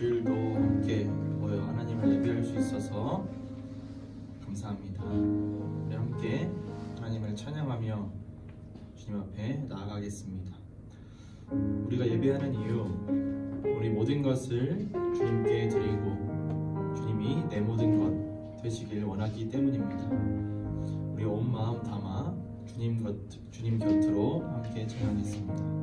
주일도 함께 모여 하나님을 예배할 수 있어서 감사합니다. 우리 함께 하나님을 찬양하며 주님 앞에 나아가겠습니다. 우리가 예배하는 이유, 우리 모든 것을 주님께 드리고 주님이 내 모든 것 되시길 원하기 때문입니다. 우리 온 마음 담아 주님 곁으로 함께 찬양하겠습니다.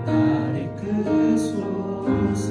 나를 끄소서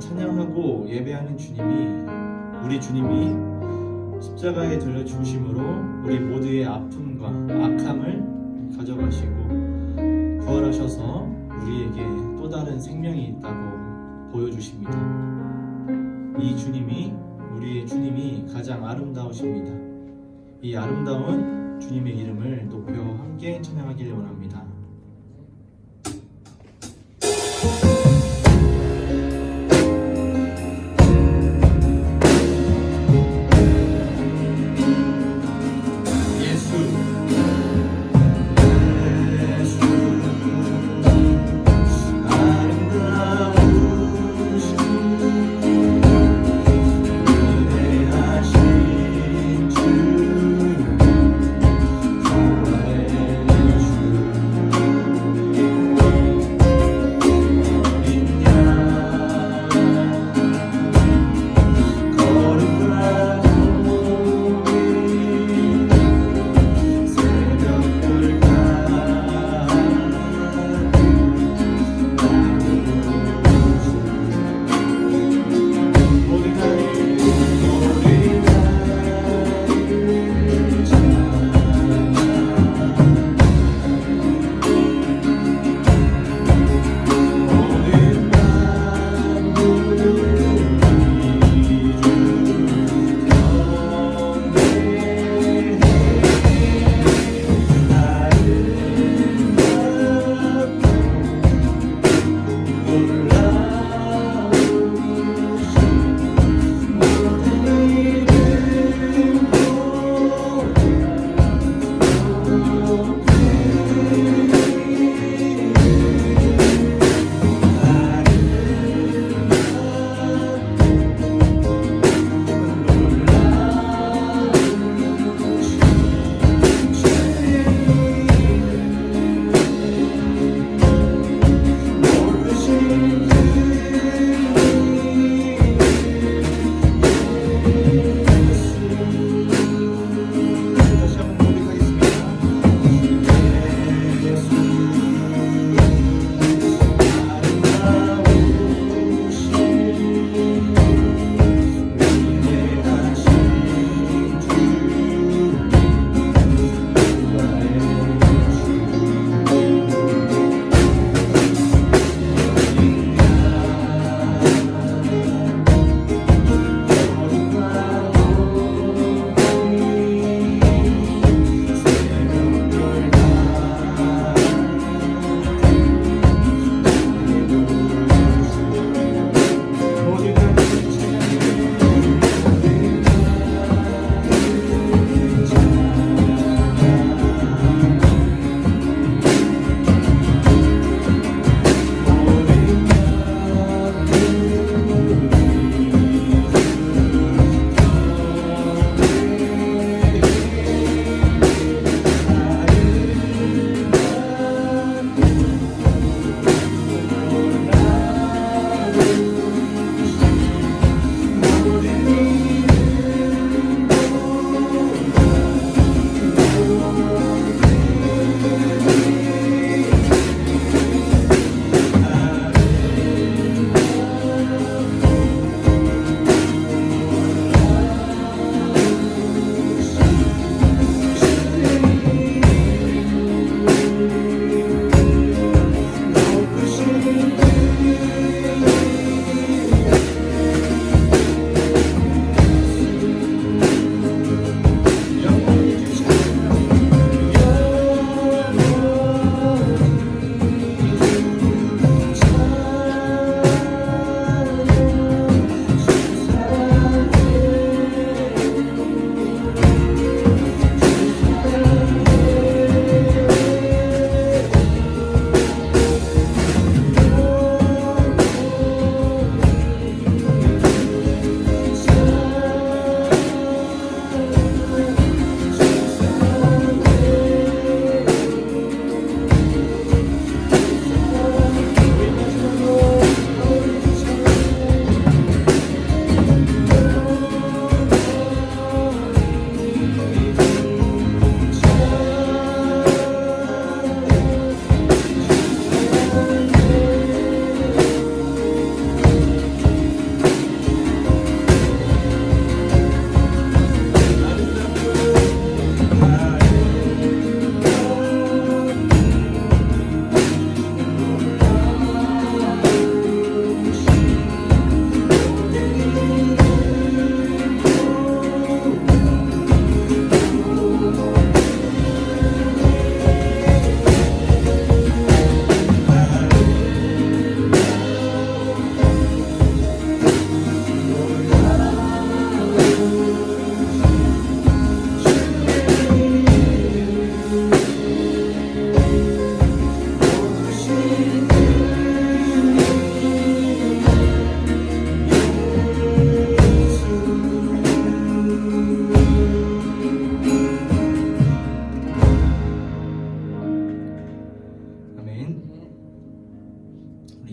찬양하고 예배하는 주님이, 우리 주님이 십자가에 달려 죽으심으로 우리 모두의 아픔과 악함을 가져가시고 부활하셔서 우리에게 또 다른 생명이 있다고 보여주십니다. 이 주님이, 우리의 주님이 가장 아름다우십니다. 이 아름다운 주님의 이름을 높여 함께 찬양하기를 원합니다.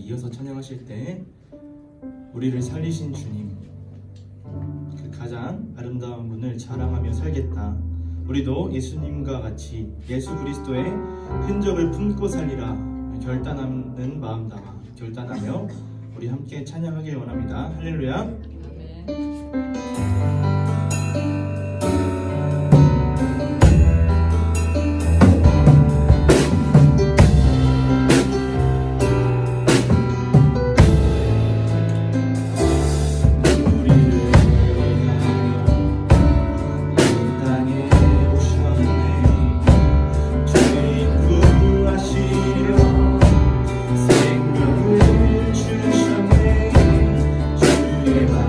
이어서 찬양하실 때 우리를 살리신 주님, 그 가장 아름다운 분을 자랑하며 살겠다. 우리도 예수님과 같이 예수 그리스도의 흔적을 품고 살리라 결단하는 마음 담아 결단하며 우리 함께 찬양하길 원합니다. 할렐루야. 생명을 주셨네 주의 말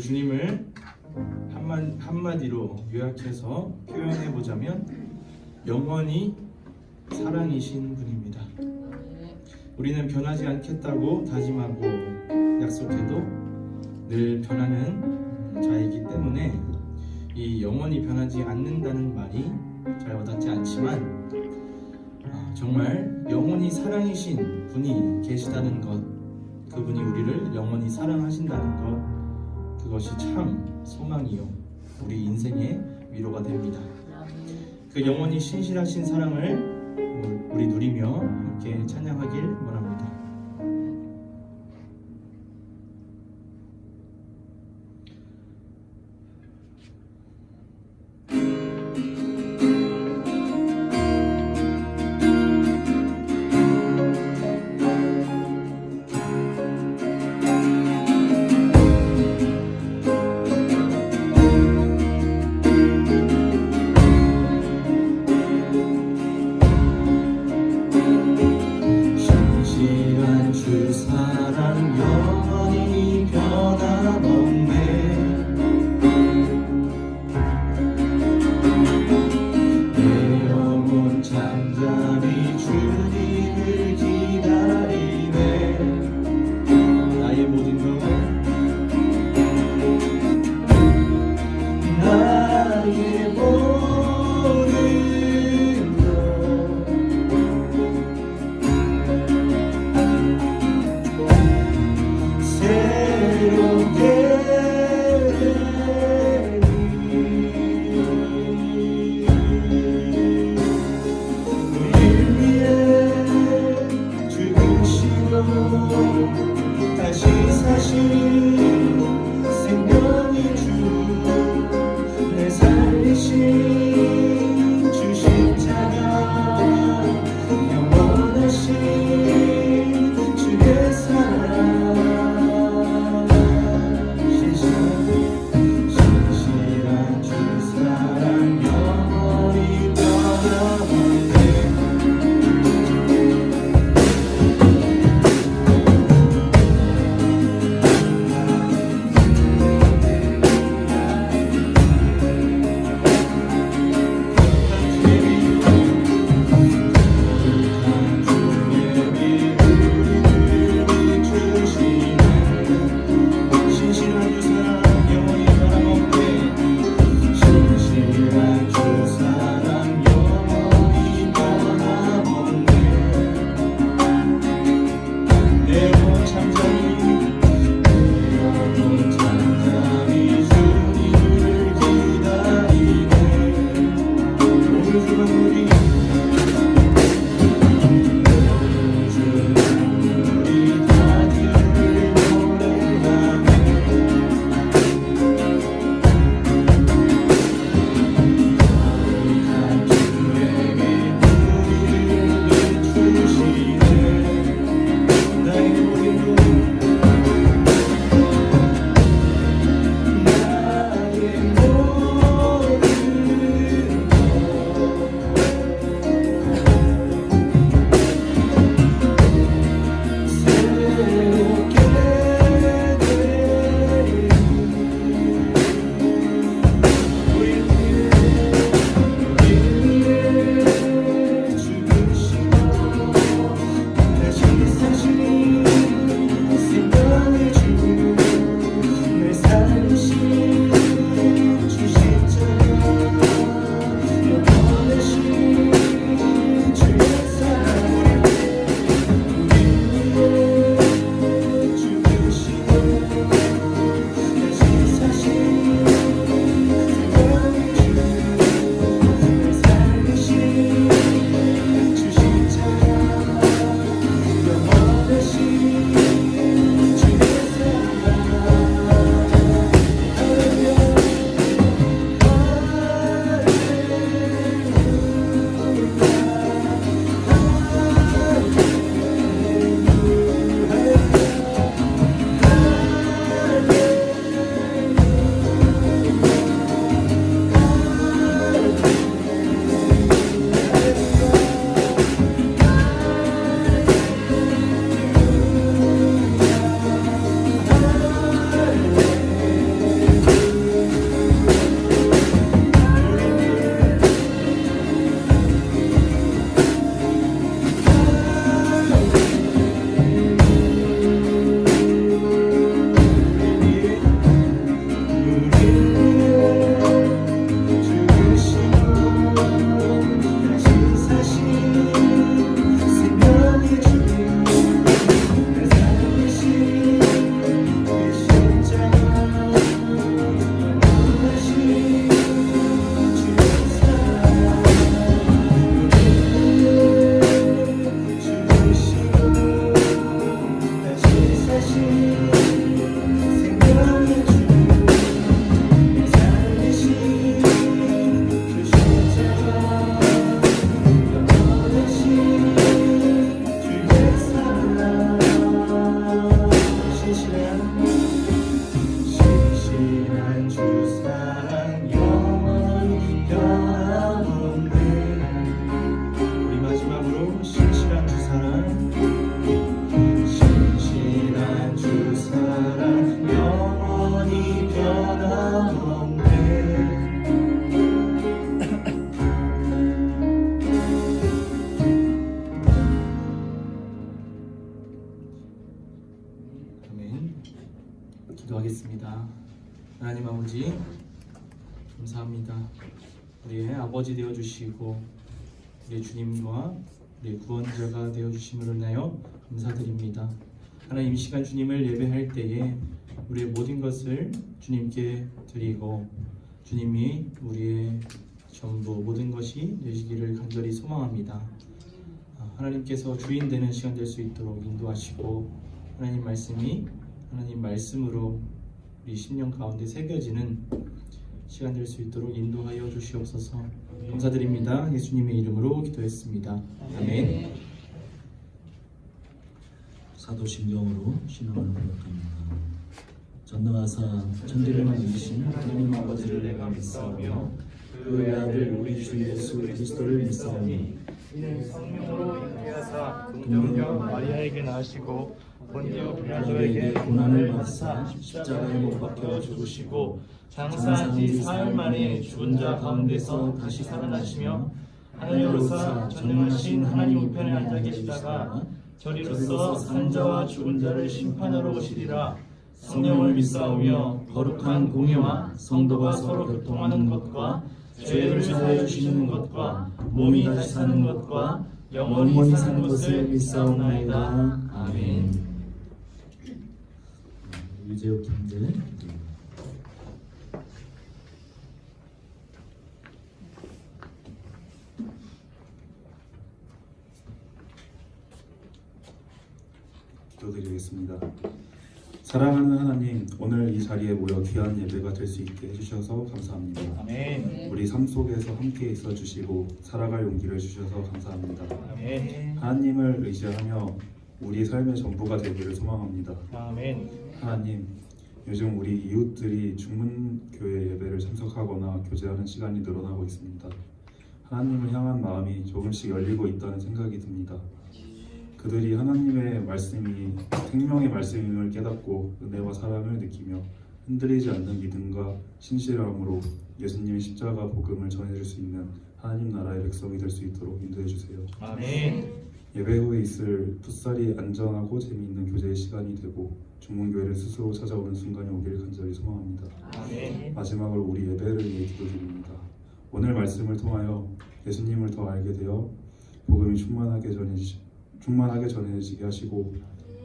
주님을 한마디로 요약해서 표현해 보자면 영원히 사랑이신 분입니다. 우리는 변하지 않겠다고 다짐하고 약속해도 늘 변하는 자이기 때문에 이 영원히 변하지 않는다는 말이 잘 와닿지 않지만 정말 영원히 사랑이신 분이 계시다는 것, 그분이 우리를 영원히 사랑하신다는 것, 그것이 참 소망이요 우리 인생의 위로가 됩니다. 그 영원히 신실하신 사랑을 우리 누리며 함께 찬양하길 원합니다. 주 사랑 영원히 변함없네. 내 영혼 잠잠히 주님을 기다리네. 나의 모든 것 나의 모든 우리를 위해 하나님 아버지 감사합니다. 우리의 아버지 되어주시고 우리 주님과 우리 구원자가 되어주심을 인하여 감사드립니다. 하나님, 이 시간 주님을 예배할 때에 우리의 모든 것을 주님께 드리고 주님이 우리의 전부 모든 것이 되시기를 간절히 소망합니다. 하나님께서 주인 되는 시간 될 수 있도록 인도하시고 하나님 말씀이 하나님 말씀으로 우리 심령 가운데 새겨지는 시간 될 수 있도록 인도하여 주시옵소서. 감사드립니다. 예수님의 이름으로 기도했습니다. 아멘. 사도신경으로 신앙을 고백합니다. 전능하사 천지를 만드신 하나님 아버지를 내가 믿사오며 그의 아들 우리 주 예수 그리스도를 믿사오니 이는 성령으로 잉태하사 동정녀 마리아에게 낳으시고 본디오 빌라도에게 고난을 받으사 십자가에 못 박혀 죽으시고 장사한 지 사흘 만에 죽은 자 가운데서 다시 살아나시며 하늘로서 전능하신 하나님 우편에 앉아 계시다가 저리로서 산 자와 죽은 자를 심판하러 오시리라. 성령을 믿사오며 거룩한 공예와 성도가 서로 교통하는 것과 죄를 사하여 주시는 것과 몸이 다시 사는 것과 영원히 사는 것을 믿사옵나이다. 아멘. 유재욱 형제 기도드리겠습니다. 사랑하는 하나님, 오늘 이 자리에 모여 귀한 예배가 될 수 있게 해주셔서 감사합니다. 아멘. 우리 삶 속에서 함께 있어 주시고 살아갈 용기를 주셔서 감사합니다. 아멘. 하나님을 의지하며 우리 삶의 전부가 되기를 소망합니다. 아멘. 하나님, 요즘 우리 이웃들이 중문교회 예배를 참석하거나 교제하는 시간이 늘어나고 있습니다. 하나님을 향한 마음이 조금씩 열리고 있다는 생각이 듭니다. 그들이 하나님의 말씀이 생명의 말씀임을 깨닫고 은혜와 사랑을 느끼며 흔들리지 않는 믿음과 신실함으로 예수님의 십자가 복음을 전해줄 수 있는 하나님 나라의 백성이 될 수 있도록 인도해 주세요. 아멘. 예배 후에 있을 풋살이 안전하고 재미있는 교제의 시간이 되고 중문교회를 스스로 찾아오는 순간이 오기를 간절히 소망합니다. 아멘. 마지막으로 우리 예배를 위해 기도드립니다. 오늘 말씀을 통하여 예수님을 더 알게 되어 복음이 충만하게 전해지게 하시고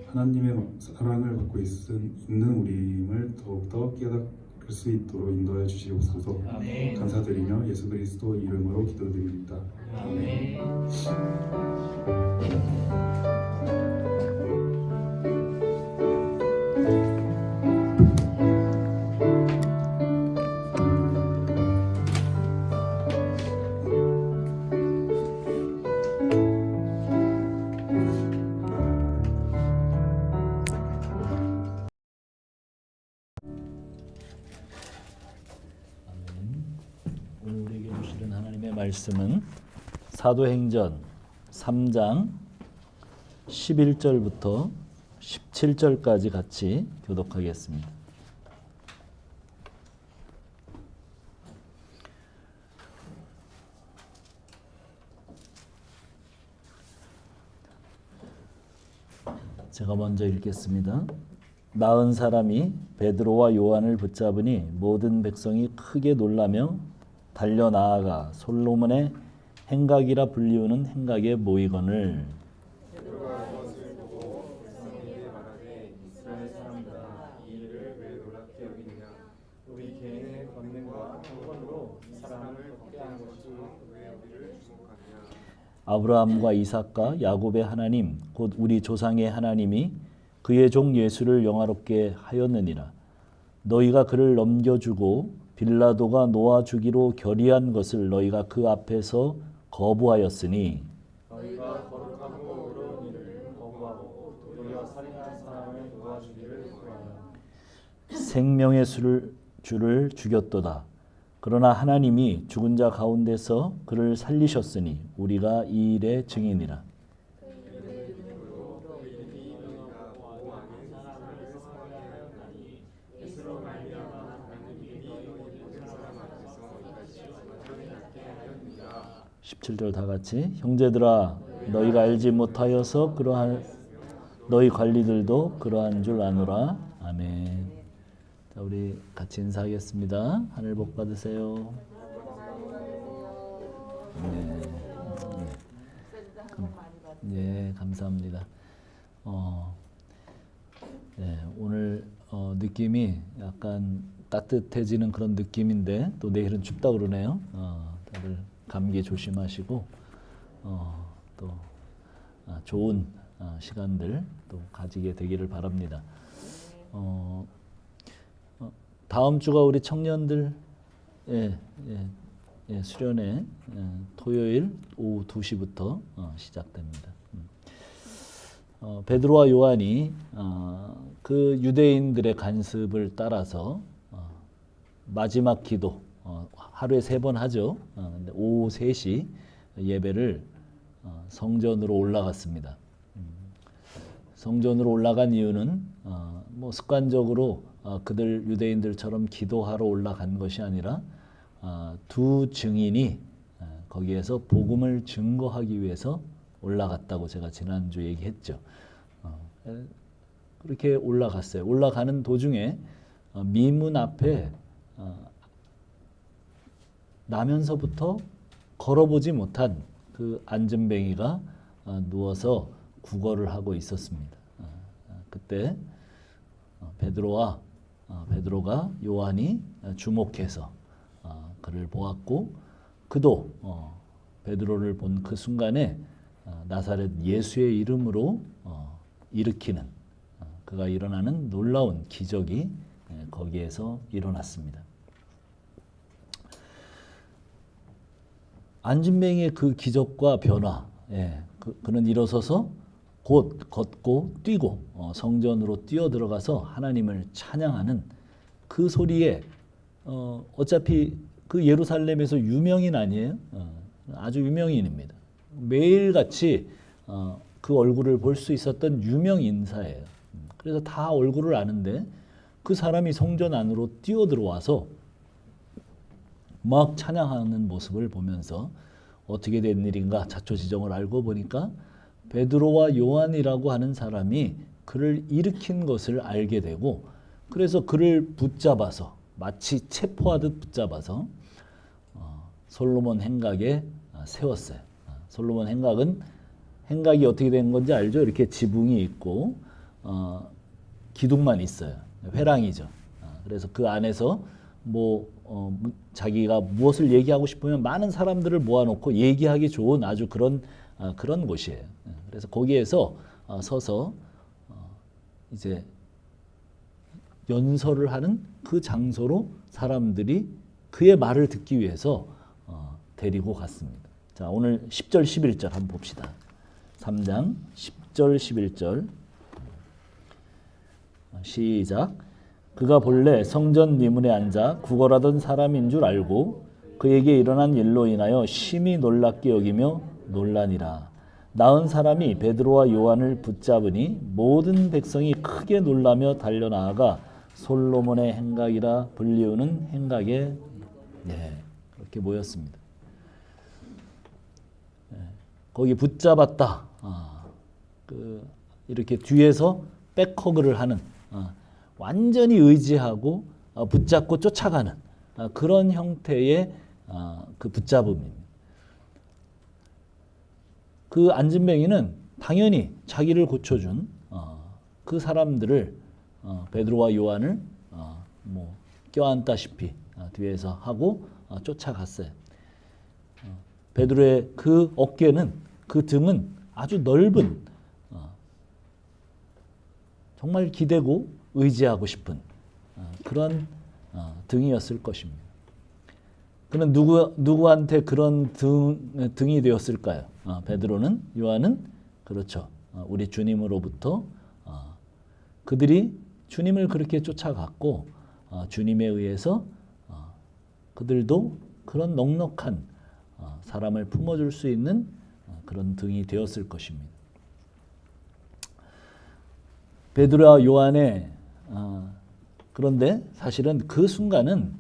하나님의 사랑을 받고 있는 우리임을 더욱더 깨닫을 수 있도록 인도해 주시옵소서. 아멘. 감사드리며 예수 그리스도 이름으로 기도드립니다. 아멘. 오늘 우리에게 주시는 하나님의 말씀은 사도행전 3장 11절부터 17절까지 같이 교독하겠습니다. 제가 먼저 읽겠습니다. 나은 사람이 베드로와 요한을 붙잡으니 모든 백성이 크게 놀라며 달려 나아가 솔로몬의 행각이라 불리우는 행각에 모이거늘 베드로가 그것을 보고 백성에게 말하되 이스라엘 사람들아 이 일을 왜 놀랍게 여기느냐 우리 개인의 권능과 경건으로 이 사람을 걷게 한 것이 왜 우리를 주목하느냐. 아브라함과 이삭과 야곱의 하나님 곧 우리 조상의 하나님이 그의 종 예수를 영화롭게 하였느니라. 너희가 그를 넘겨주고 빌라도가 놓아주기로 결의한 것을 너희가 그 앞에서 거부하였으니 너희가 거룩하고 의로운 일을 거부하고 도리어 살인한 사람을 도와주기를 구하라. 생명의 주를 죽였도다. 그러나 하나님이 죽은 자 가운데서 그를 살리셨으니 우리가 이 일의 증인이라. 하였느니라. 17절 다 같이 형제들아 너희가 알지 못하여서 그러한 너희 관리들도 그러한 줄 아노라. 아멘. 자, 우리 같이 인사하겠습니다. 하늘 복 받으세요. 네, 네, 감사합니다. 네, 오늘 느낌이 약간 따뜻해지는 그런 느낌인데 또 내일은 춥다 그러네요. 다들 감기 조심하시고 또 좋은 시간들 또 가지게 되기를 바랍니다. 다음 주가 우리 청년들 수련회 토요일 오후 2시부터 시작됩니다. 베드로와 요한이 그 유대인들의 간습을 따라서 마지막 기도 하루에 3번 하죠. 근데 오후 3시 예배를 성전으로 올라갔습니다. 성전으로 올라간 이유는 뭐 습관적으로 그들 유대인들처럼 기도하러 올라간 것이 아니라 두 증인이 거기에서 복음을 증거하기 위해서 올라갔다고 제가 지난주 얘기했죠. 그렇게 올라갔어요. 올라가는 도중에 미문 앞에 나면서부터 걸어보지 못한 그 안전뱅이가 누워서 구걸을 하고 있었습니다. 그때 베드로가 요한이 주목해서 그를 보았고 그도 베드로를 본 그 순간에 나사렛 예수의 이름으로 일으키는 그가 일어나는 놀라운 기적이 거기에서 일어났습니다. 안진뱅이의 그 기적과 변화, 그는 일어서서 곧 걷고 뛰고 성전으로 뛰어 들어가서 하나님을 찬양하는 그 소리에 어차피 그 예루살렘에서 유명인 아니에요? 아주 유명인입니다. 매일같이 그 얼굴을 볼 수 있었던 유명 인사예요. 그래서 다 얼굴을 아는데 그 사람이 성전 안으로 뛰어 들어와서 막 찬양하는 모습을 보면서 어떻게 된 일인가 자초지종을 알고 보니까 베드로와 요한이라고 하는 사람이 그를 일으킨 것을 알게 되고 그래서 그를 붙잡아서 마치 체포하듯 붙잡아서 솔로몬 행각에 세웠어요. 솔로몬 행각이 어떻게 된 건지 알죠? 이렇게 지붕이 있고 기둥만 있어요. 회랑이죠. 그래서 그 안에서 자기가 무엇을 얘기하고 싶으면 많은 사람들을 모아놓고 얘기하기 좋은 아주 그런 곳이에요. 그래서 거기에서 서서 이제 연설을 하는 그 장소로 사람들이 그의 말을 듣기 위해서 데리고 갔습니다. 자, 오늘 10절 11절 한번 봅시다. 3장 10절 11절 시작. 그가 본래 성전 미문에 앉아 구걸하던 사람인 줄 알고 그에게 일어난 일로 인하여 심히 놀랍게 여기며 놀라니라. 나은 사람이 베드로와 요한을 붙잡으니 모든 백성이 크게 놀라며 달려나아가 솔로몬의 행각이라 불리우는 행각에 그렇게 모였습니다. 거기 붙잡았다. 이렇게 뒤에서 백허그를 하는 완전히 의지하고 붙잡고 쫓아가는 그런 형태의 그 붙잡음입니다. 그 안진뱅이는 당연히 자기를 고쳐준 그 사람들을 베드로와 요한을 껴안다시피 뒤에서 하고 쫓아갔어요. 베드로의 그 어깨는 그 등은 아주 넓은 정말 기대고 의지하고 싶은 그런 등이었을 것입니다. 그는 누구한테 그런 등이 되었을까요? 베드로는 요한은 그렇죠. 우리 주님으로부터 그들이 주님을 그렇게 쫓아갔고 주님에 의해서 그들도 그런 넉넉한 사람을 품어줄 수 있는 그런 등이 되었을 것입니다. 베드로와 요한의 그런데 사실은 그 순간은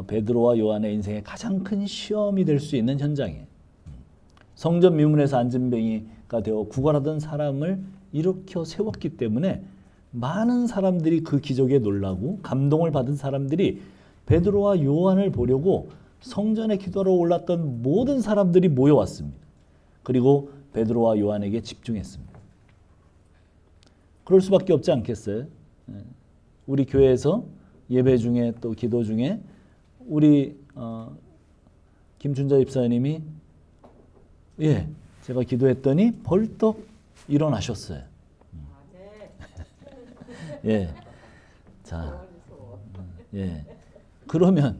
베드로와 요한의 인생의 가장 큰 시험이 될 수 있는 현장이에요. 성전 미문에서 안진뱅이가 되어 구걸하던 사람을 일으켜 세웠기 때문에 많은 사람들이 그 기적에 놀라고 감동을 받은 사람들이 베드로와 요한을 보려고 성전에 기도하러 올랐던 모든 사람들이 모여왔습니다. 그리고 베드로와 요한에게 집중했습니다. 그럴 수밖에 없지 않겠어요? 우리 교회에서 예배 중에 또 기도 중에 우리 김춘자 집사님이 제가 기도했더니 벌떡 일어나셨어요. 자, 그러면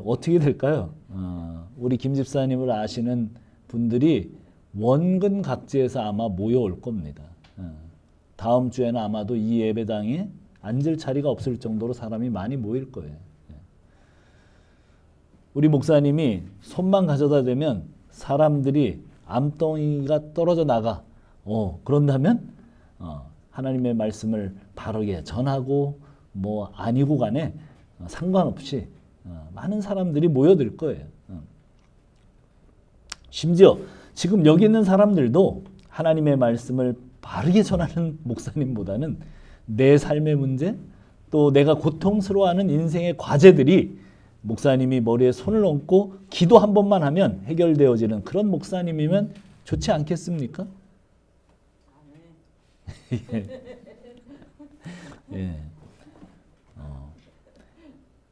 어떻게 될까요? 우리 김 집사님을 아시는 분들이 원근 각지에서 아마 모여올 겁니다. 다음 주에는 아마도 이 예배당에 앉을 자리가 없을 정도로 사람이 많이 모일 거예요. 우리 목사님이 손만 가져다 대면 사람들이 암덩이가 떨어져 나가. 그런다면 하나님의 말씀을 바르게 전하고 뭐 아니고 간에 상관없이 많은 사람들이 모여들 거예요. 심지어 지금 여기 있는 사람들도 하나님의 말씀을 바르게 전하는 목사님보다는 내 삶의 문제, 또 내가 고통스러워하는 인생의 과제들이 목사님이 머리에 손을 얹고 기도 한 번만 하면 해결되어지는 그런 목사님이면 좋지 않겠습니까?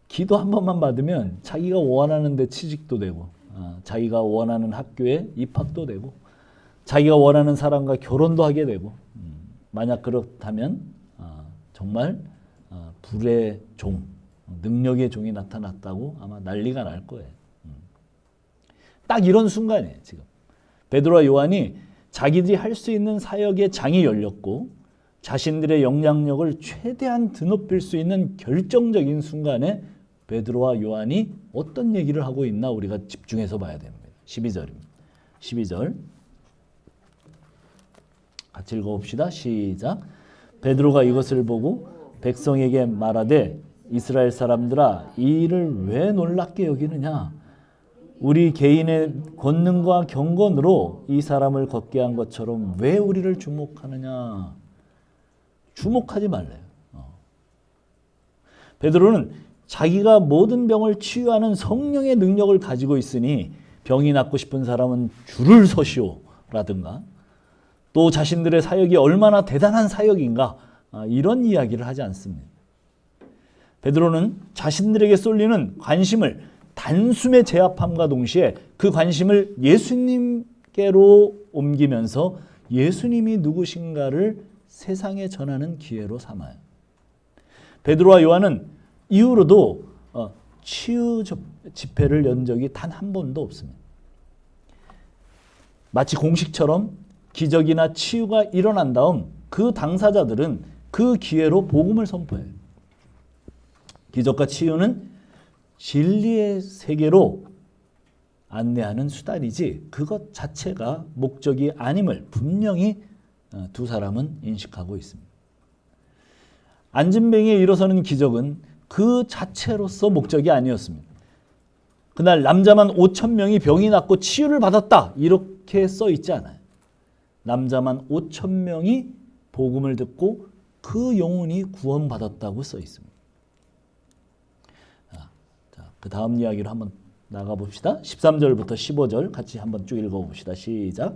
기도 한 번만 받으면 자기가 원하는 데 취직도 되고, 자기가 원하는 학교에 입학도 되고, 자기가 원하는 사람과 결혼도 하게 되고, 만약 그렇다면 정말 불의 종, 능력의 종이 나타났다고 아마 난리가 날 거예요. 딱 이런 순간이에요. 지금 베드로와 요한이 자기들이 할 수 있는 사역의 장이 열렸고 자신들의 영향력을 최대한 드높일 수 있는 결정적인 순간에 베드로와 요한이 어떤 얘기를 하고 있나 우리가 집중해서 봐야 됩니다. 12절입니다. 12절 같이 읽어봅시다. 시작. 베드로가 이것을 보고 백성에게 말하되 이스라엘 사람들아 이 일을 왜 놀랍게 여기느냐? 우리 개인의 권능과 경건으로 이 사람을 걷게 한 것처럼 왜 우리를 주목하느냐? 주목하지 말래요. 베드로는 자기가 모든 병을 치유하는 성령의 능력을 가지고 있으니 병이 낫고 싶은 사람은 줄을 서시오라든가 또 자신들의 사역이 얼마나 대단한 사역인가 이런 이야기를 하지 않습니다. 베드로는 자신들에게 쏠리는 관심을 단숨에 제압함과 동시에 그 관심을 예수님께로 옮기면서 예수님이 누구신가를 세상에 전하는 기회로 삼아요. 베드로와 요한은 이후로도 치유 집회를 연 적이 단 한 번도 없습니다. 마치 공식처럼 기적이나 치유가 일어난 다음 그 당사자들은 그 기회로 복음을 선포해요. 기적과 치유는 진리의 세계로 안내하는 수단이지 그것 자체가 목적이 아님을 분명히 두 사람은 인식하고 있습니다. 안진뱅이에 일어서는 기적은 그 자체로서 목적이 아니었습니다. 그날 남자만 5,000명이 병이 낫고 치유를 받았다 이렇게 써 있지 않아요. 남자만 5,000명이 복음을 듣고 그 영혼이 구원받았다고 써 있습니다. 그 다음 이야기로 한번 나가봅시다. 13절부터 15절 같이 한번 쭉 읽어봅시다. 시작.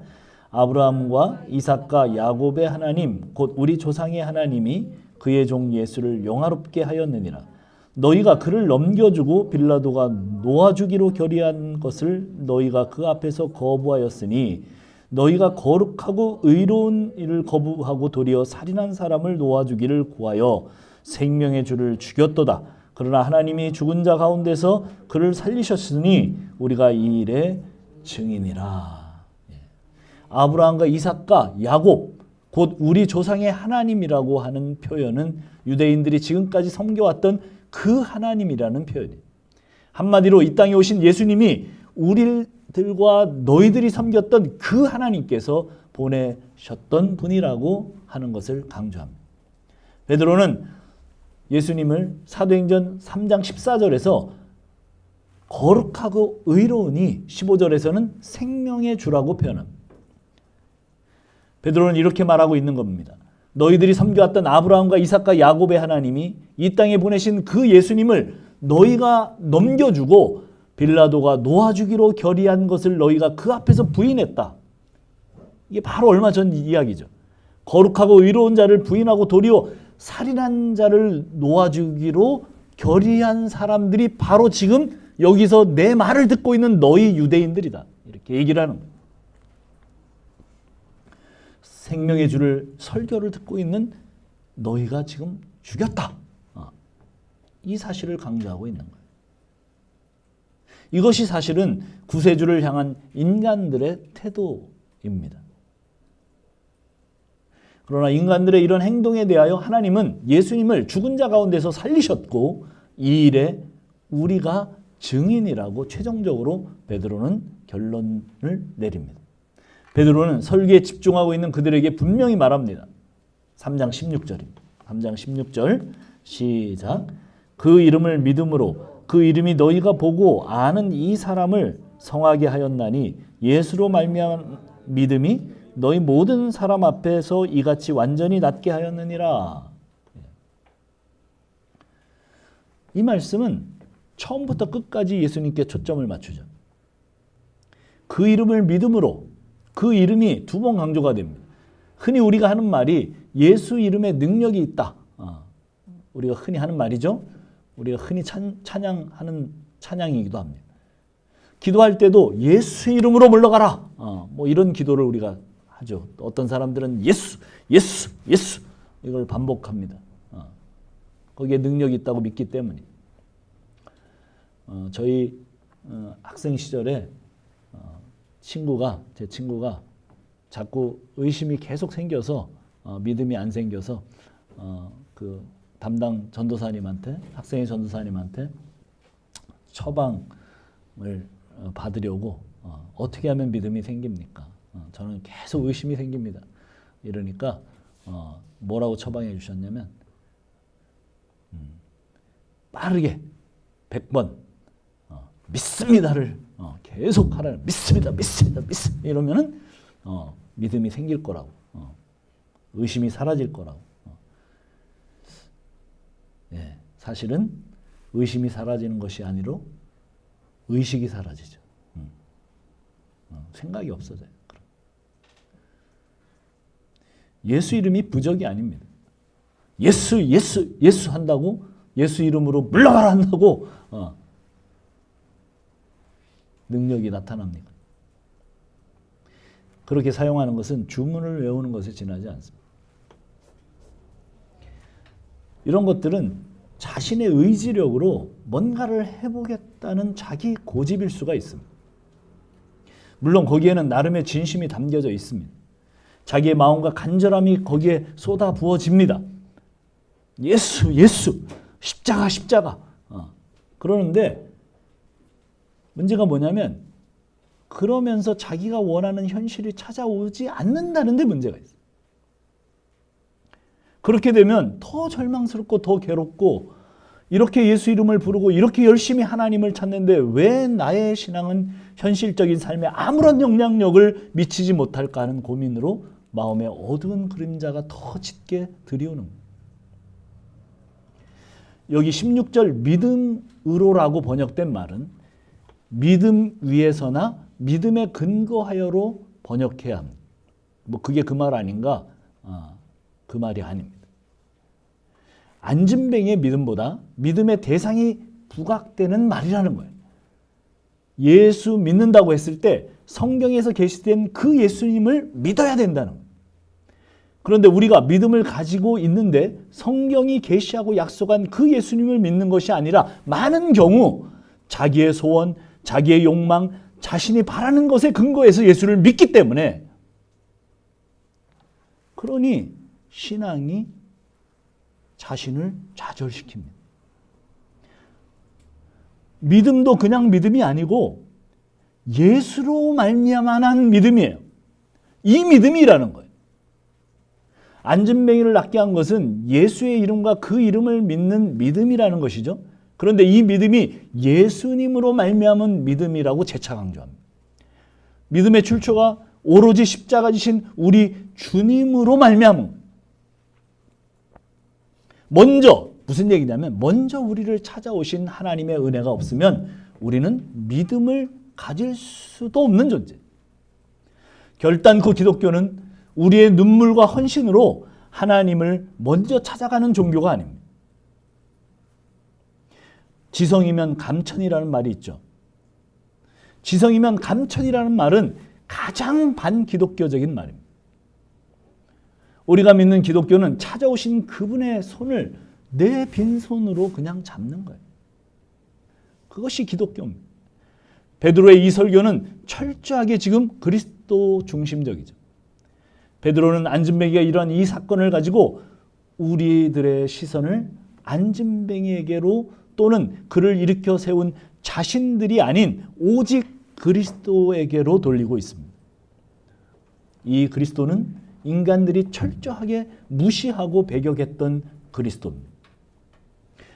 아브라함과 이삭과 야곱의 하나님 곧 우리 조상의 하나님이 그의 종 예수를 영화롭게 하였느니라. 너희가 그를 넘겨주고 빌라도가 놓아주기로 결의한 것을 너희가 그 앞에서 거부하였으니 너희가 거룩하고 의로운 일을 거부하고 도리어 살인한 사람을 놓아주기를 구하여 생명의 주를 죽였도다. 그러나 하나님이 죽은 자 가운데서 그를 살리셨으니 우리가 이 일의 증인이라. 아브라함과 이삭과 야곱 곧 우리 조상의 하나님이라고 하는 표현은 유대인들이 지금까지 섬겨왔던 그 하나님이라는 표현이에요. 한마디로 이 땅에 오신 예수님이 우리들과 너희들이 섬겼던 그 하나님께서 보내셨던 분이라고 하는 것을 강조합니다. 베드로는 예수님을 사도행전 3장 14절에서 거룩하고 의로우니 15절에서는 생명의 주라고 표현합니다. 베드로는 이렇게 말하고 있는 겁니다. 너희들이 섬겨왔던 아브라함과 이삭과 야곱의 하나님이 이 땅에 보내신 그 예수님을 너희가 넘겨주고 빌라도가 놓아주기로 결의한 것을 너희가 그 앞에서 부인했다. 이게 바로 얼마 전 이야기죠. 거룩하고 의로운 자를 부인하고 도리어 살인한 자를 놓아주기로 결의한 사람들이 바로 지금 여기서 내 말을 듣고 있는 너희 유대인들이다. 이렇게 얘기를 하는 거예요. 생명의 주를 설교를 듣고 있는 너희가 지금 죽였다. 이 사실을 강조하고 있는 거예요. 이것이 사실은 구세주를 향한 인간들의 태도입니다. 그러나 인간들의 이런 행동에 대하여 하나님은 예수님을 죽은 자 가운데서 살리셨고 이 일에 우리가 증인이라고 최종적으로 베드로는 결론을 내립니다. 베드로는 설교에 집중하고 있는 그들에게 분명히 말합니다. 3장 16절입니다. 3장 16절 시작. 그 이름을 믿음으로 그 이름이 너희가 보고 아는 이 사람을 성하게 하였나니 예수로 말미암은 믿음이 너희 모든 사람 앞에서 이같이 완전히 낫게 하였느니라. 이 말씀은 처음부터 끝까지 예수님께 초점을 맞추죠. 그 이름을 믿음으로, 그 이름이 두 번 강조가 됩니다. 흔히 우리가 하는 말이 예수 이름에 능력이 있다. 우리가 흔히 하는 말이죠. 우리가 흔히 찬양하는 찬양이기도 합니다. 기도할 때도 예수 이름으로 물러가라. 뭐 이런 기도를 우리가 하죠. 어떤 사람들은 예수, 예수, 예수 이걸 반복합니다. 거기에 능력이 있다고 믿기 때문에. 저희 학생 시절에 제 친구가 자꾸 의심이 계속 생겨서 믿음이 안 생겨서 그 담당 전도사님한테, 학생의 전도사님한테 처방을 받으려고 어떻게 하면 믿음이 생깁니까? 저는 계속 의심이 생깁니다. 이러니까 뭐라고 처방해 주셨냐면 빠르게 100번 믿습니다를 계속 하라는, 믿습니다, 믿습니다, 믿습니다 이러면은 믿음이 생길 거라고, 의심이 사라질 거라고. 예, 사실은 의심이 사라지는 것이 아니라 의식이 사라지죠. 생각이 없어져요. 예수 이름이 부적이 아닙니다. 예수, 예수, 예수 한다고 예수 이름으로 물러가라 한다고 능력이 나타납니까? 그렇게 사용하는 것은 주문을 외우는 것에 지나지 않습니다. 이런 것들은 자신의 의지력으로 뭔가를 해보겠다는 자기 고집일 수가 있습니다. 물론 거기에는 나름의 진심이 담겨져 있습니다. 자기의 마음과 간절함이 거기에 쏟아 부어집니다. 예수, 예수, 십자가, 십자가. 그러는데 문제가 뭐냐면 그러면서 자기가 원하는 현실이 찾아오지 않는다는 데 문제가 있어요. 그렇게 되면 더 절망스럽고 더 괴롭고 이렇게 예수 이름을 부르고 이렇게 열심히 하나님을 찾는데 왜 나의 신앙은 현실적인 삶에 아무런 영향력을 미치지 못할까 하는 고민으로 마음의 어두운 그림자가 더 짙게 드리우는 거예요. 여기 16절 믿음으로라고 번역된 말은 믿음 위에서나 믿음에 근거하여로 번역해야 합니다. 뭐 그게 그 말 아닌가? 그 말이 아닙니다. 안진뱅이의 믿음보다 믿음의 대상이 부각되는 말이라는 거예요. 예수 믿는다고 했을 때 성경에서 계시된 그 예수님을 믿어야 된다는 거예요. 그런데 우리가 믿음을 가지고 있는데 성경이 계시하고 약속한 그 예수님을 믿는 것이 아니라 많은 경우 자기의 소원, 자기의 욕망, 자신이 바라는 것에 근거해서 예수를 믿기 때문에 그러니 신앙이 자신을 좌절시킵니다. 믿음도 그냥 믿음이 아니고 예수로 말미암아난 믿음이에요. 이 믿음이라는 거예요. 안진뱅이를 낫게 한 것은 예수의 이름과 그 이름을 믿는 믿음이라는 것이죠. 그런데 이 믿음이 예수님으로 말미암은 믿음이라고 재차 강조합니다. 믿음의 출처가 오로지 십자가 지신 우리 주님으로 말미암은, 먼저 무슨 얘기냐면 먼저 우리를 찾아오신 하나님의 은혜가 없으면 우리는 믿음을 가질 수도 없는 존재. 결단코 기독교는 우리의 눈물과 헌신으로 하나님을 먼저 찾아가는 종교가 아닙니다. 지성이면 감천이라는 말이 있죠. 지성이면 감천이라는 말은 가장 반기독교적인 말입니다. 우리가 믿는 기독교는 찾아오신 그분의 손을 내 빈손으로 그냥 잡는 거예요. 그것이 기독교입니다. 베드로의 이 설교는 철저하게 지금 그리스도 중심적이죠. 베드로는 안진뱅이가 이러한 이 사건을 가지고 우리들의 시선을 안진뱅이에게로 또는 그를 일으켜 세운 자신들이 아닌 오직 그리스도에게로 돌리고 있습니다. 이 그리스도는 인간들이 철저하게 무시하고 배격했던 그리스도입니다.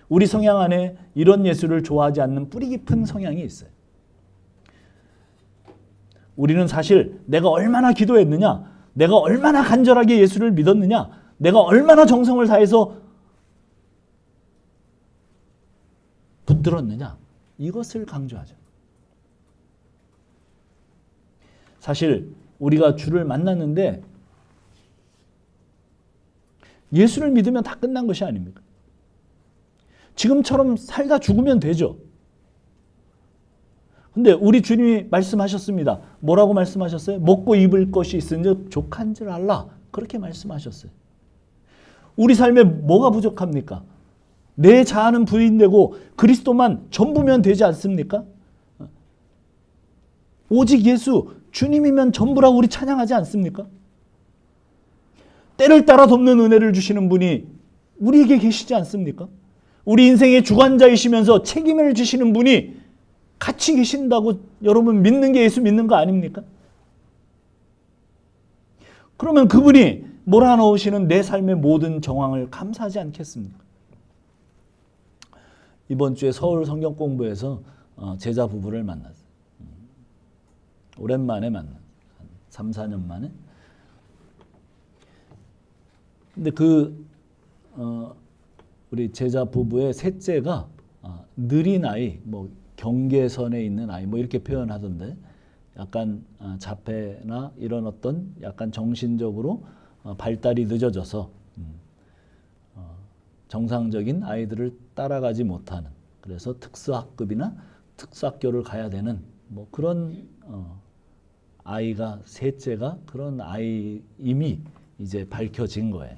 우리 성향 안에 이런 예수를 좋아하지 않는 뿌리 깊은 성향이 있어요. 우리는 사실 내가 얼마나 기도했느냐, 내가 얼마나 간절하게 예수를 믿었느냐, 내가 얼마나 정성을 다해서 붙들었느냐, 이것을 강조하죠. 사실 우리가 주를 만났는데 예수를 믿으면 다 끝난 것이 아닙니까? 지금처럼 살다 죽으면 되죠. 근데 우리 주님이 말씀하셨습니다. 뭐라고 말씀하셨어요? 먹고 입을 것이 있은즉 족한 줄 알라. 그렇게 말씀하셨어요. 우리 삶에 뭐가 부족합니까? 내 자아는 부인되고 그리스도만 전부면 되지 않습니까? 오직 예수, 주님이면 전부라고 우리 찬양하지 않습니까? 때를 따라 돕는 은혜를 주시는 분이 우리에게 계시지 않습니까? 우리 인생의 주관자이시면서 책임을 지시는 분이 같이 계신다고 여러분 믿는 게 예수 믿는 거 아닙니까? 그러면 그분이 몰아넣으시는 내 삶의 모든 정황을 감사하지 않겠습니까? 이번 주에 서울 성경 공부에서 제자 부부를 만났어요. 오랜만에 만났어요. 3, 4년 만에. 근데 우리 제자 부부의 셋째가 느린 아이, 뭐 경계선에 있는 아이, 뭐 이렇게 표현하던데, 약간 자폐나 이런 어떤 약간 정신적으로 발달이 늦어져서 정상적인 아이들을 따라가지 못하는, 그래서 특수학급이나 특수학교를 가야 되는 뭐 그런 아이가, 셋째가 그런 아이임이 이제 밝혀진 거예요.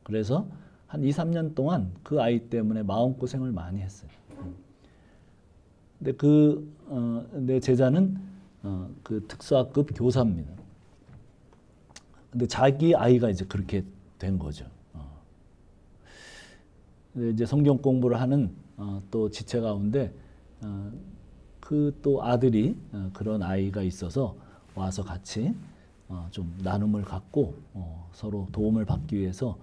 그래서 한 2, 3년 동안 그 아이 때문에 마음고생을 많이 했어요. 근데 내 제자는 그 특수학급 교사입니다. 근데 자기 아이가 이제 그렇게 된 거죠. 근데 이제 성경 공부를 하는 또 지체 가운데 그 또 아들이 그런 아이가 있어서 와서 같이 좀 나눔을 갖고 서로 도움을 받기 위해서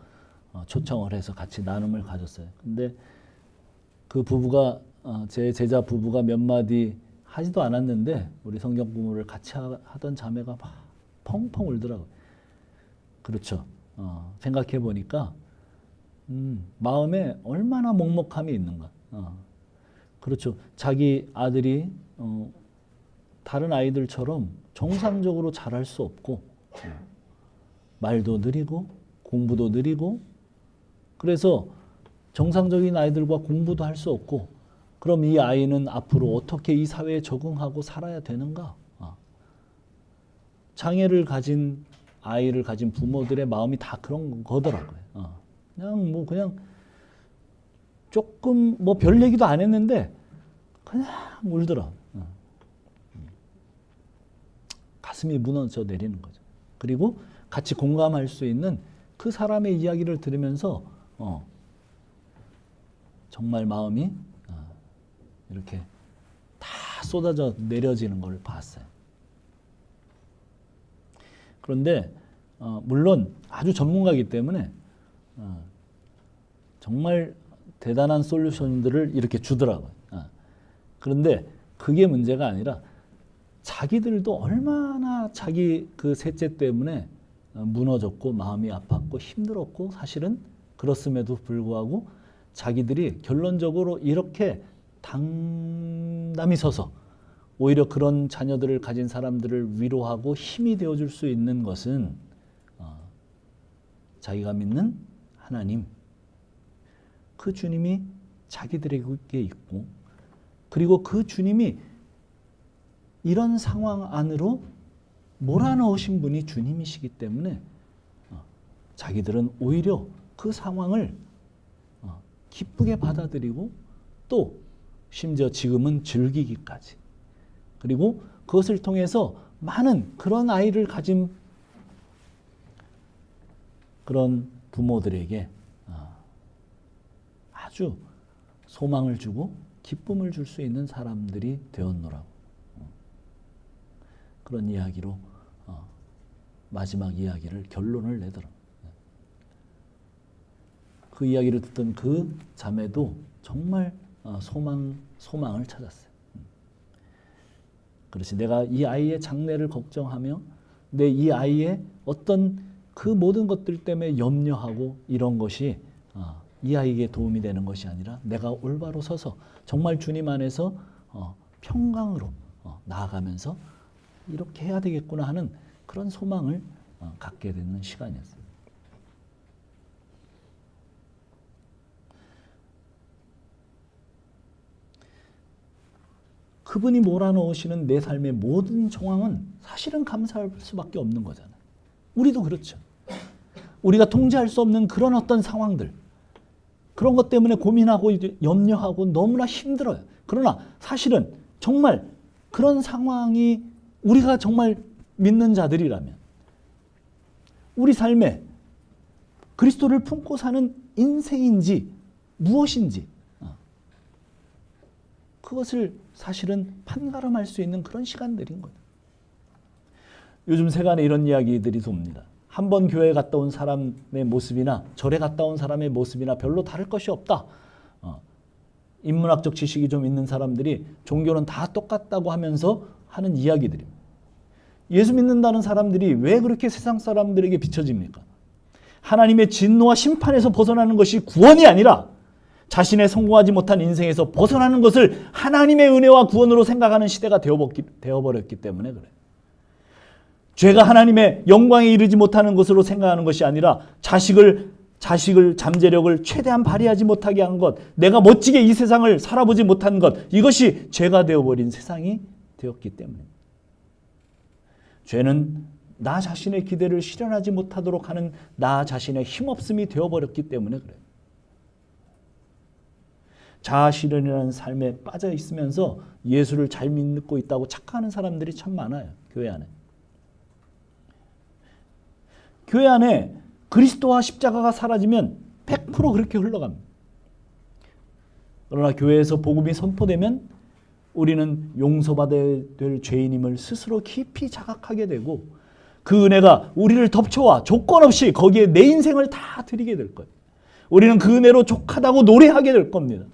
초청을 해서 같이 나눔을 가졌어요. 근데 그 부부가 제 제자 부부가 몇 마디 하지도 않았는데 우리 성경 공부를 같이 하던 자매가 막 펑펑 울더라고요. 그렇죠. 생각해 보니까 마음에 얼마나 먹먹함이 있는가. 그렇죠. 자기 아들이 다른 아이들처럼 정상적으로 잘할 수 없고 말도 느리고 공부도 느리고, 그래서 정상적인 아이들과 공부도 할 수 없고, 그럼 이 아이는 앞으로 어떻게 이 사회에 적응하고 살아야 되는가? 장애를 가진 아이를 가진 부모들의 마음이 다 그런 거더라고요. 그냥 조금 뭐 별 얘기도 안 했는데 그냥 울더라. 가슴이 무너져 내리는 거죠. 그리고 같이 공감할 수 있는 그 사람의 이야기를 들으면서 정말 마음이 이렇게 다 쏟아져 내려지는 걸 봤어요. 그런데 물론 아주 전문가이기 때문에 정말 대단한 솔루션들을 이렇게 주더라고요. 그런데 그게 문제가 아니라 자기들도 얼마나 자기 그 셋째 때문에 무너졌고 마음이 아팠고 힘들었고 사실은 그렇음에도 불구하고 자기들이 결론적으로 이렇게 당담히 서서 오히려 그런 자녀들을 가진 사람들을 위로하고 힘이 되어줄 수 있는 것은 자기가 믿는 하나님, 그 주님이 자기들에게 있고, 그리고 그 주님이 이런 상황 안으로 몰아넣으신 분이 주님이시기 때문에 자기들은 오히려 그 상황을 기쁘게 받아들이고 또 심지어 지금은 즐기기까지, 그리고 그것을 통해서 많은 그런 아이를 가진 그런 부모들에게 아주 소망을 주고 기쁨을 줄 수 있는 사람들이 되었노라고. 그런 이야기로 마지막 이야기를 결론을 내더라. 그 이야기를 듣던 그 자매도 정말 소망을 찾았어요. 그렇지, 내가 이 아이의 장래를 걱정하며 내 이 아이의 어떤 그 모든 것들 때문에 염려하고 이런 것이 이 아이에게 도움이 되는 것이 아니라 내가 올바로 서서 정말 주님 안에서 평강으로 나아가면서 이렇게 해야 되겠구나 하는 그런 소망을 갖게 되는 시간이었어요. 그분이 몰아넣으시는 내 삶의 모든 정황은 사실은 감사할 수밖에 없는 거잖아요. 우리도 그렇죠. 우리가 통제할 수 없는 그런 어떤 상황들, 그런 것 때문에 고민하고 염려하고 너무나 힘들어요. 그러나 사실은 정말 그런 상황이 우리가 정말 믿는 자들이라면 우리 삶에 그리스도를 품고 사는 인생인지 무엇인지 그것을 사실은 판가름할 수 있는 그런 시간들인 거예요. 요즘 세간에 이런 이야기들이 돕니다. 한 번 교회에 갔다 온 사람의 모습이나 절에 갔다 온 사람의 모습이나 별로 다를 것이 없다. 인문학적 지식이 좀 있는 사람들이 종교는 다 똑같다고 하면서 하는 이야기들입니다. 예수 믿는다는 사람들이 왜 그렇게 세상 사람들에게 비춰집니까? 하나님의 진노와 심판에서 벗어나는 것이 구원이 아니라 자신의 성공하지 못한 인생에서 벗어나는 것을 하나님의 은혜와 구원으로 생각하는 시대가 되어버렸기 때문에 그래요. 죄가 하나님의 영광에 이르지 못하는 것으로 생각하는 것이 아니라 자식을 잠재력을 최대한 발휘하지 못하게 한 것, 내가 멋지게 이 세상을 살아보지 못한 것, 이것이 죄가 되어버린 세상이 되었기 때문입니다. 죄는 나 자신의 기대를 실현하지 못하도록 하는 나 자신의 힘없음이 되어버렸기 때문에 그래요. 자아실현이라는 삶에 빠져 있으면서 예수를 잘 믿고 있다고 착각하는 사람들이 참 많아요. 교회 안에. 교회 안에 그리스도와 십자가가 사라지면 100% 그렇게 흘러갑니다. 그러나 교회에서 복음이 선포되면 우리는 용서받아야 될 죄인임을 스스로 깊이 자각하게 되고 그 은혜가 우리를 덮쳐와 조건 없이 거기에 내 인생을 다 드리게 될 거예요. 우리는 그 은혜로 족하다고 노래하게 될 겁니다.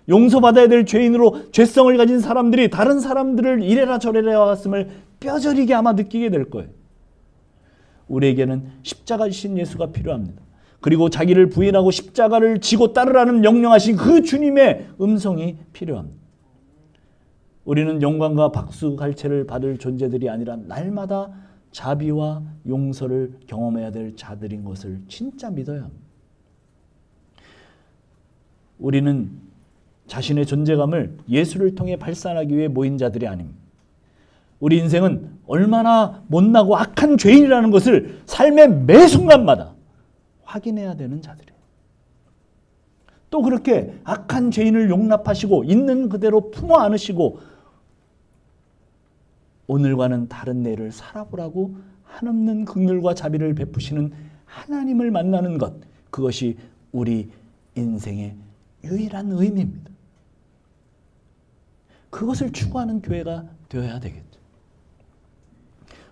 용서받아야 될 죄인으로 죄성을 가진 사람들이 다른 사람들을 이래라 저래라 왔음을 뼈저리게 아마 느끼게 될 거예요. 우리에게는 십자가 지신 예수가 필요합니다. 그리고 자기를 부인하고 십자가를 지고 따르라는 명령하신 그 주님의 음성이 필요합니다. 우리는 영광과 박수 갈채를 받을 존재들이 아니라 날마다 자비와 용서를 경험해야 될 자들인 것을 진짜 믿어야 합니다. 우리는 자신의 존재감을 예수를 통해 발산하기 위해 모인 자들이 아닙니다. 우리 인생은 얼마나 못나고 악한 죄인이라는 것을 삶의 매 순간마다 확인해야 되는 자들이에요. 또 그렇게 악한 죄인을 용납하시고 있는 그대로 품어 안으시고 오늘과는 다른 내일을 살아보라고 한없는 긍휼과 자비를 베푸시는 하나님을 만나는 것, 그것이 우리 인생의 유일한 의미입니다. 그것을 추구하는 교회가 되어야 되겠죠.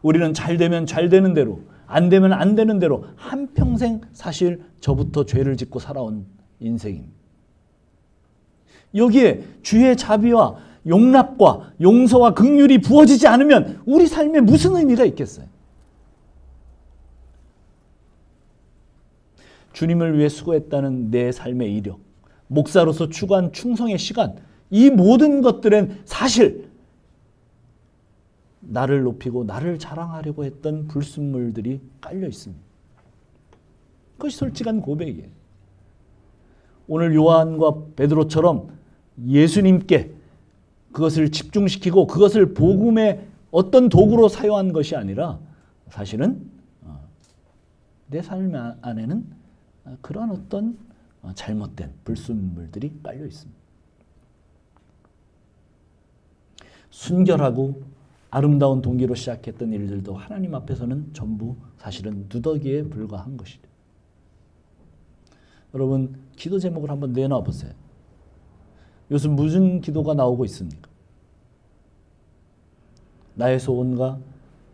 우리는 잘 되면 잘 되는 대로, 안 되면 안 되는 대로 한평생 사실 저부터 죄를 짓고 살아온 인생입니다. 여기에 주의 자비와 용납과 용서와 긍휼이 부어지지 않으면 우리 삶에 무슨 의미가 있겠어요? 주님을 위해 수고했다는 내 삶의 이력, 목사로서 추구한 충성의 시간, 이 모든 것들은 사실 나를 높이고 나를 자랑하려고 했던 불순물들이 깔려 있습니다. 그것이 솔직한 고백이에요. 오늘 요한과 베드로처럼 예수님께 그것을 집중시키고 그것을 복음의 어떤 도구로 사용한 것이 아니라 사실은 내 삶 안에는 그러한 어떤 잘못된 불순물들이 깔려 있습니다. 순결하고 아름다운 동기로 시작했던 일들도 하나님 앞에서는 전부 사실은 누더기에 불과한 것이죠. 여러분, 기도 제목을 한번 내놔 보세요. 요즘 무슨 기도가 나오고 있습니까? 나의 소원과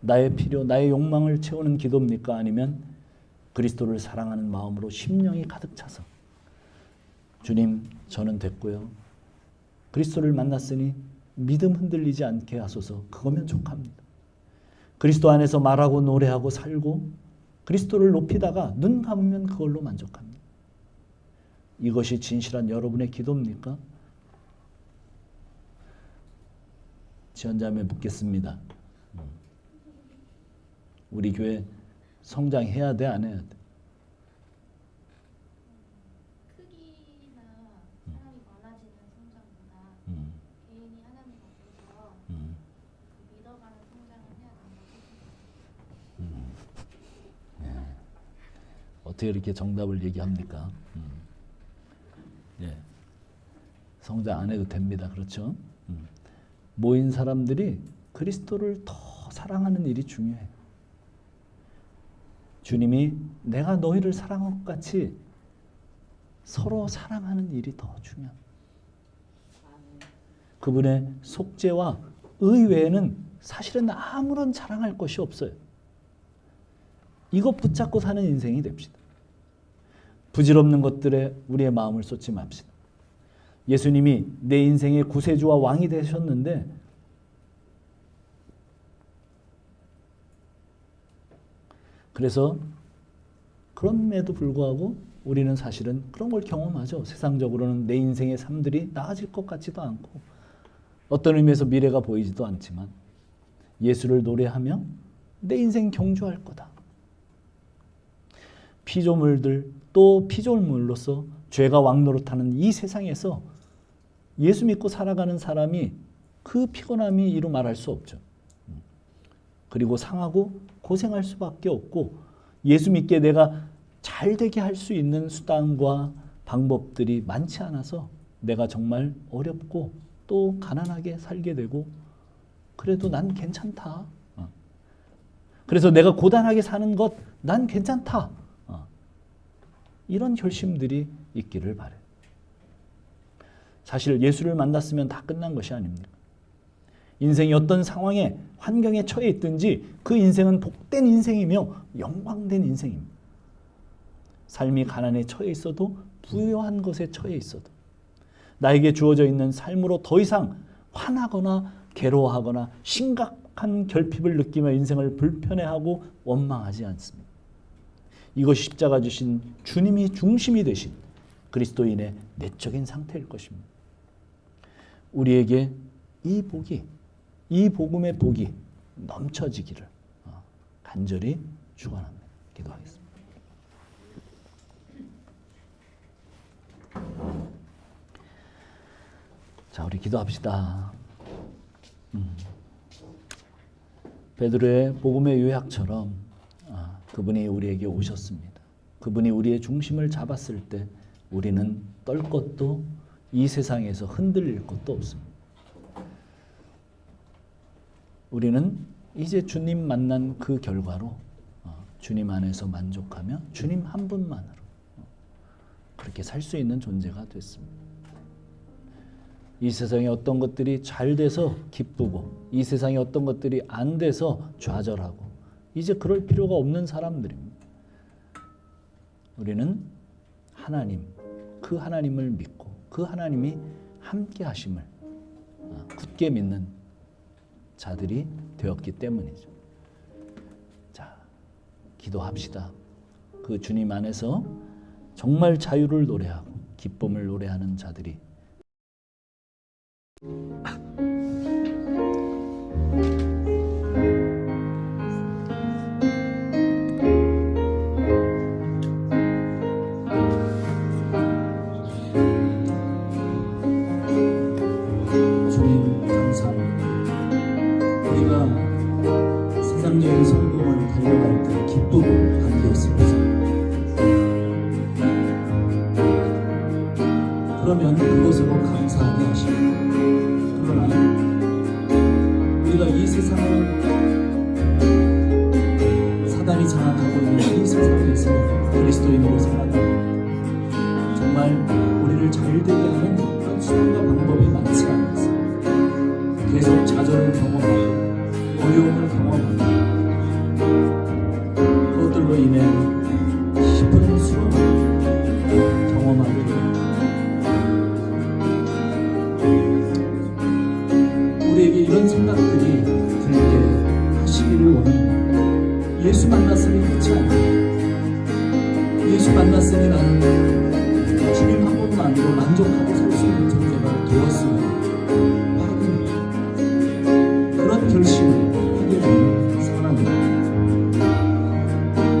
나의 필요, 나의 욕망을 채우는 기도입니까? 아니면 그리스도를 사랑하는 마음으로 심령이 가득 차서 주님, 저는 됐고요. 그리스도를 만났으니 믿음 흔들리지 않게 하소서. 그거면 족합니다. 그리스도 안에서 말하고 노래하고 살고 그리스도를 높이다가 눈 감으면 그걸로 만족합니다. 이것이 진실한 여러분의 기도입니까? 지원자매 묻겠습니다. 우리 교회 성장해야 돼, 안 해야 돼? 크기나 사람이 많아지는 성장보다 개인이 하나님 앞에서 믿어가는 성장을 해야 된다고 생각합니다. 어떻게 이렇게 정답을 얘기합니까? 예. 성장 안 해도 됩니다. 그렇죠? 모인 사람들이 그리스도를 더 사랑하는 일이 중요해요. 주님이 내가 너희를 사랑한 것 같이 서로 사랑하는 일이 더 중요합니다. 그분의 속죄와 의 외에는 사실은 아무런 자랑할 것이 없어요. 이것 붙잡고 사는 인생이 됩시다. 부질없는 것들에 우리의 마음을 쏟지 맙시다. 예수님이 내 인생의 구세주와 왕이 되셨는데 그래서 그럼에도 불구하고 우리는 사실은 그런 걸 경험하죠. 세상적으로는 내 인생의 삶들이 나아질 것 같지도 않고 어떤 의미에서 미래가 보이지도 않지만 예수를 노래하며 내 인생 경주할 거다. 피조물들 또 피조물로서 죄가 왕노릇하는 이 세상에서 예수 믿고 살아가는 사람이 그 피곤함이 이루 말할 수 없죠. 그리고 상하고 고생할 수밖에 없고 예수 믿게 내가 잘 되게 할 수 있는 수단과 방법들이 많지 않아서 내가 정말 어렵고 또 가난하게 살게 되고 그래도 난 괜찮다. 그래서 내가 고단하게 사는 것 난 괜찮다. 이런 결심들이 있기를 바라요. 사실 예수를 만났으면 다 끝난 것이 아닙니다. 인생이 어떤 상황에 환경에 처해 있든지 그 인생은 복된 인생이며 영광된 인생입니다. 삶이 가난에 처해 있어도 부유한 것에 처해 있어도 나에게 주어져 있는 삶으로 더 이상 화나거나 괴로워하거나 심각한 결핍을 느끼며 인생을 불편해하고 원망하지 않습니다. 이것이 십자가 주신 주님이 중심이 되신 그리스도인의 내적인 상태일 것입니다. 우리에게 이 복이, 이 복음의 복이 넘쳐지기를 간절히 축원합니다. 기도하겠습니다. 자, 우리 기도합시다. 베드로의 복음의 요약처럼 그분이 우리에게 오셨습니다. 그분이 우리의 중심을 잡았을 때 우리는 떨 것도 이 세상에서 흔들릴 것도 없습니다. 우리는 이제 주님 만난 그 결과로 주님 안에서 만족하며 주님 한 분만으로 그렇게 살 수 있는 존재가 됐습니다. 이 세상에 어떤 것들이 잘 돼서 기쁘고 이 세상에 어떤 것들이 안 돼서 좌절하고 이제 그럴 필요가 없는 사람들입니다. 우리는 하나님, 그 하나님을 믿고 그 하나님이 함께 하심을 굳게 믿는 자들이 되었기 때문이죠. 자, 기도합시다. 그 주님 안에서 정말 자유를 노래하고 기쁨을 노래하는 자들이 주님 감사합니다. 우리가 세상적인 성공을 달려갈 때 기쁘고 감기였습니다. 그러면 그것으로 감사하게 하시고, 그러나 우리가 이 세상을 사단이 장악하고 있는 이 세상에서 그리스도인으로 살아가고 정말 우리를 잘되게 하는 그런 수단과 방법이 많지 않아서 계속 좌절을 경험하고 어려움을 경험하고 그것들로 인해 깊은 수렁을 경험하게 됩니다. 우리에게 이런 생각들이 들게 하시기를 원합니다. 예수 만났으니 끝이 아니에요. 예수 만났으니 나는 주님 한 분만으로 만족하고 살 수 있는 존재가 되었습니다. 그런 결심을 하게 되는 사람입니다.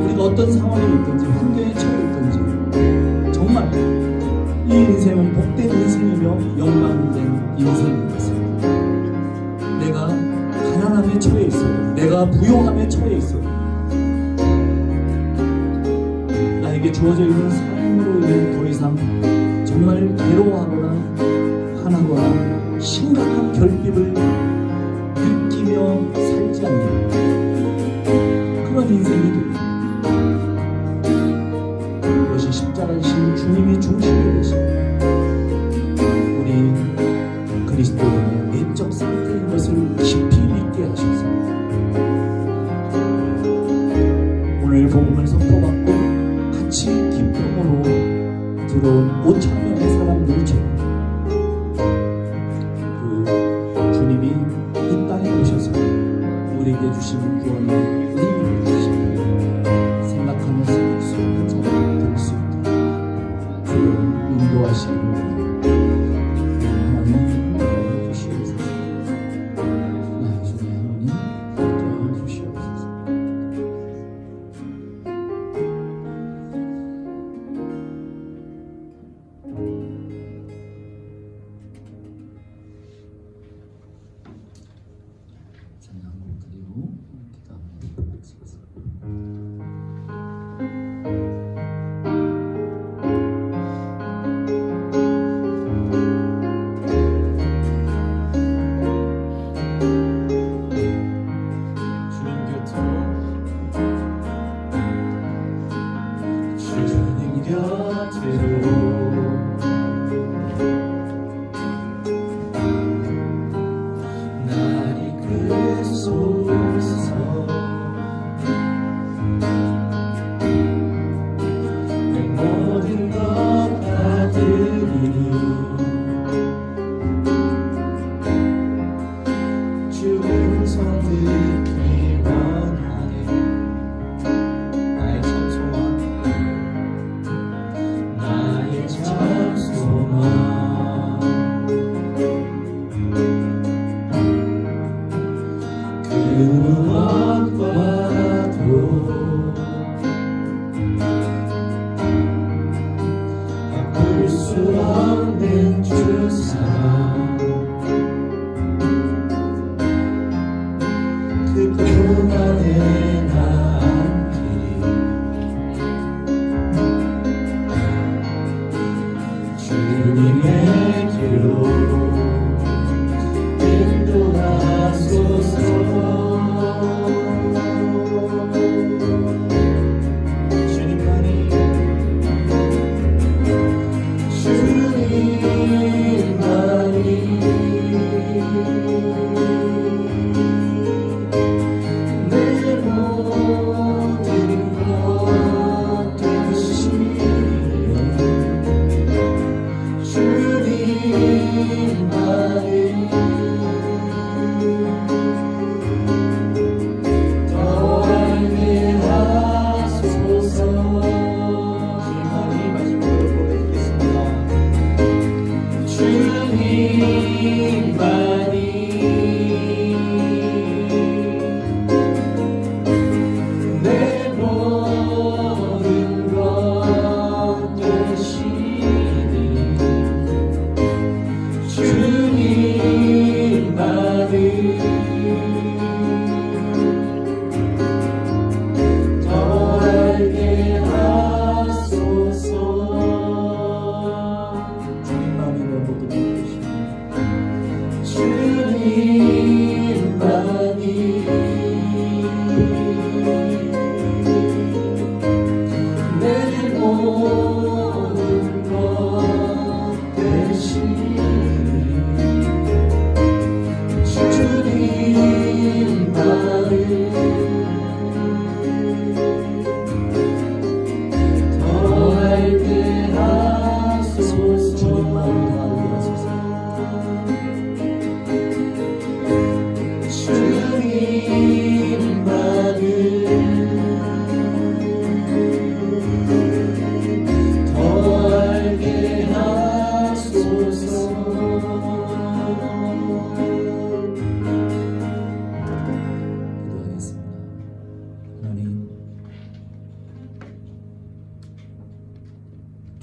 우리가 어떤 상황에 있든지 환경에 처해 있든지 정말 이 인생은 복된 인생이며 영광된 인생인 것입니다. 내가 가난함에 처해 있어도, 내가 부요함에 처해 있어도, 나에게 주어져 있는 삶으로 인해 더 이상 정말 괴로워하거나 화나거나 심각한 결핍을 느끼며 살지 않는 그런 인생이 됩니다. 그것이 십자가이신 주님이 중심이 되십니다. 우리 그리스도인의 내적 상태인 것을 깊이 믿게 하셔서 오늘 복음을 선포받고 같이 기쁨으로 들어온 5,000명의 사람들처럼 그 주님이 이 땅에 오셔서 우리에게 주신 구원의 의미를 주시고 생각하면서 수 있는 자가 될 수 있도록 주를 인도하시기를 하나님 도와주시옵소서. 나의 주의 하나님 도와주시옵소서. 찬양 한곡 드리고 기도하도록 하겠습니다. 주님 곁으로 날 이끌소서. 내 모든 것 다 드리니 주의 손 듣기 원하네. 나의 찬송과 나의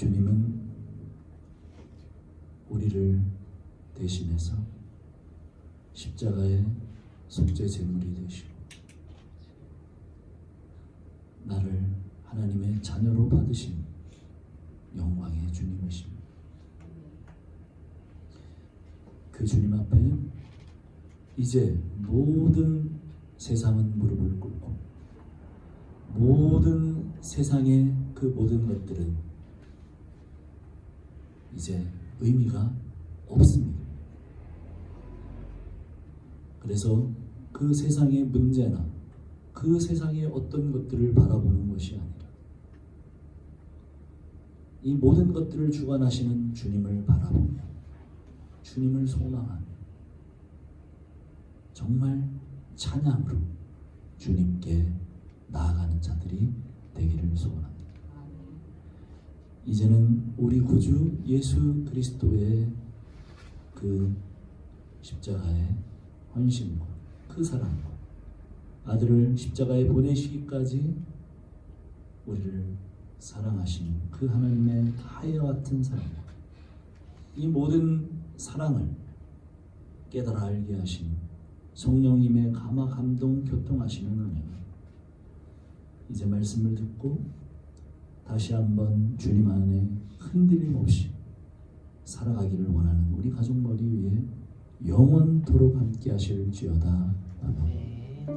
주님은 우리를 대신해서 십자가의 속죄 제물이 되시고 나를 하나님의 자녀로 받으신 영광의 주님이십니다. 그 주님 앞에 이제 모든 세상은 무릎을 꿇고 모든 세상의 그 모든 것들은 이제 의미가 없습니다. 그래서 그 세상의 문제나 그 세상의 어떤 것들을 바라보는 것이 아니라 이 모든 것들을 주관하시는 주님을 바라보며 주님을 소망하며 정말 찬양으로 주님께 나아가는 자들이 되기를 소원합니다. 이제는 우리 구주 예수 그리스도의 그 십자가의 헌신과 그 사랑과 아들을 십자가에 보내시기까지 우리를 사랑하신 그 하나님의 하여 같은 사랑과 이 모든 사랑을 깨달아 알게 하신 성령님의 감화 감동 교통하시는 은혜가 이제 말씀을 듣고 다시 한번 주님 안에 흔들림 없이 살아가기를 원하는 우리 가족 머리 위에 영원토록 함께 하실지어다. 아멘.